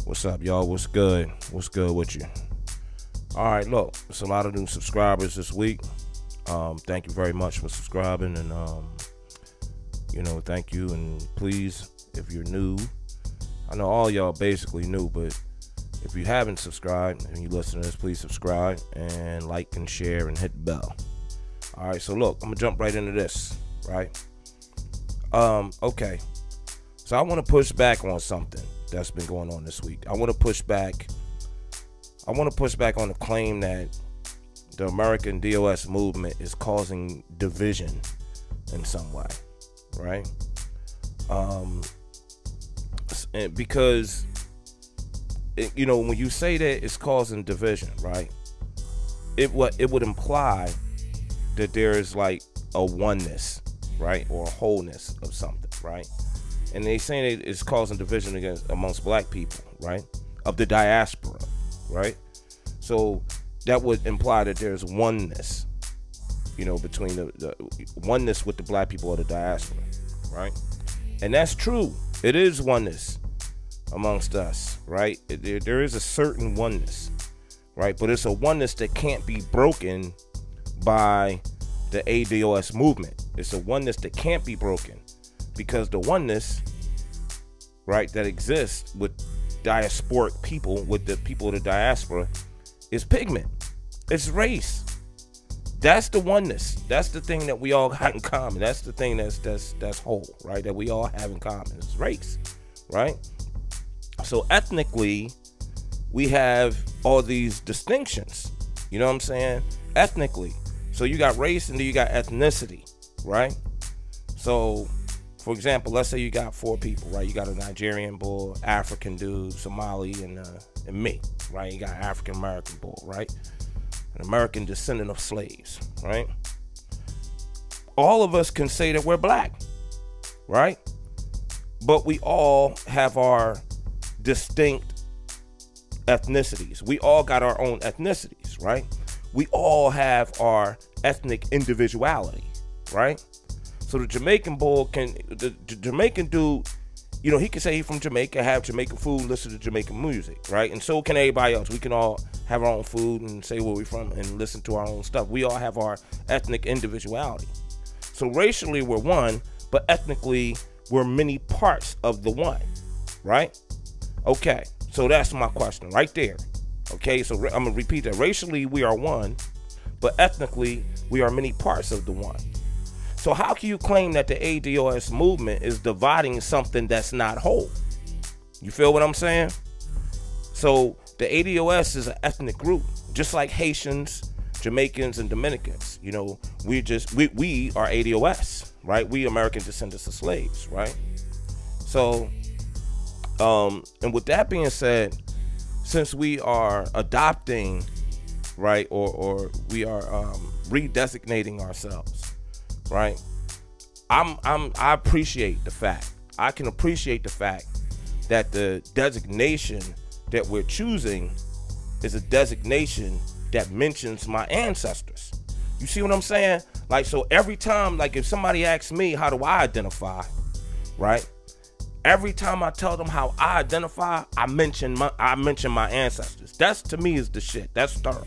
What's up, y'all? What's good? What's good with you? All right, look, it's a lot of new subscribers this week. Thank you very much for subscribing, and thank you. And please, if you're new, I know all y'all basically new, but if you haven't subscribed and you listen to this, please subscribe and like and share and hit the bell. All right, so look, I'm gonna jump right into this, right? Okay, so I want to push back on something that's been going on this week. I want to push back on the claim that the American DOS movement is causing division in some way, right? Because when you say that it's causing division, right, it would imply that there is like a oneness, right, or a wholeness of something, right? And they saying it's causing division amongst black people, right, of the diaspora, right? So that would imply that there's oneness, between the oneness with the black people of the diaspora, right? And that's true. It is oneness amongst us, right? There is a certain oneness, right? But it's a oneness that can't be broken by the ADOS movement. It's a oneness that can't be broken because the oneness, right, that exists with diasporic people, with the people of the diaspora, is pigment. It's race. That's the oneness. That's the thing that we all got in common. That's the thing that's whole, right? That we all have in common. It's race, right? So ethnically, we have all these distinctions. You know what I'm saying? Ethnically. So you got race and then you got ethnicity, right? So, for example, let's say you got 4 people, right? You got a Nigerian boy, African dude, Somali, and me, right? You got African American boy, right? An American descendant of slaves, right? All of us can say that we're black, right? But we all have our distinct ethnicities. We all got our own ethnicities, right? We all have our ethnic individuality, right? So the Jamaican boy the Jamaican dude, he can say he's from Jamaica, have Jamaican food, listen to Jamaican music, right? And so can everybody else. We can all have our own food and say where we're from and listen to our own stuff. We all have our ethnic individuality. So racially, we're one, but ethnically, we're many parts of the one, right? Okay, so that's my question right there. Okay, so I'm gonna repeat that. Racially, we are one, but ethnically, we are many parts of the one. So how can you claim that the ADOS movement is dividing something that's not whole? You feel what I'm saying? So the ADOS is an ethnic group, just like Haitians, Jamaicans, and Dominicans. We are ADOS, right? We American descendants of slaves, right? So, and with that being said, since we are adopting, right, or we are redesignating ourselves, right? I appreciate the fact. I can appreciate the fact that the designation that we're choosing is a designation that mentions my ancestors. You see what I'm saying? Like, so every time, like if somebody asks me, how do I identify, right? Every time I tell them how I identify, I mention my ancestors. That's, to me, is the shit. That's thorough.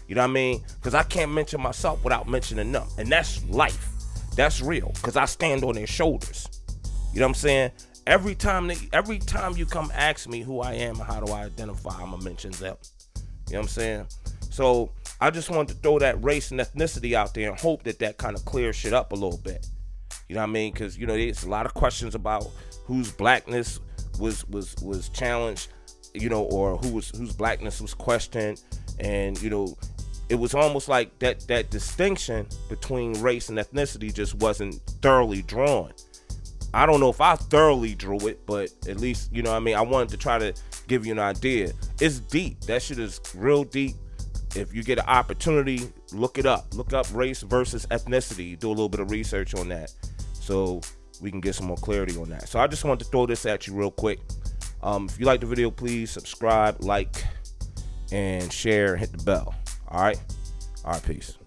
You know what I mean? Because I can't mention myself without mentioning them. And that's life. That's real. Because I stand on their shoulders. You know what I'm saying? Every time you come ask me who I am and how do I identify, I'm going to mention them. You know what I'm saying? So I just wanted to throw that race and ethnicity out there and hope that kind of clears shit up a little bit. You know what I mean? Because, there's a lot of questions about whose blackness was challenged, or whose blackness was questioned. And, it was almost like that distinction between race and ethnicity just wasn't thoroughly drawn. I don't know if I thoroughly drew it, but at least, I wanted to try to give you an idea. It's deep. That shit is real deep. If you get an opportunity, look it up. Look up race versus ethnicity. Do a little bit of research on that so we can get some more clarity on that. So I just wanted to throw this at you real quick. If you like the video, please subscribe, like, and share, and hit the bell. All right, peace.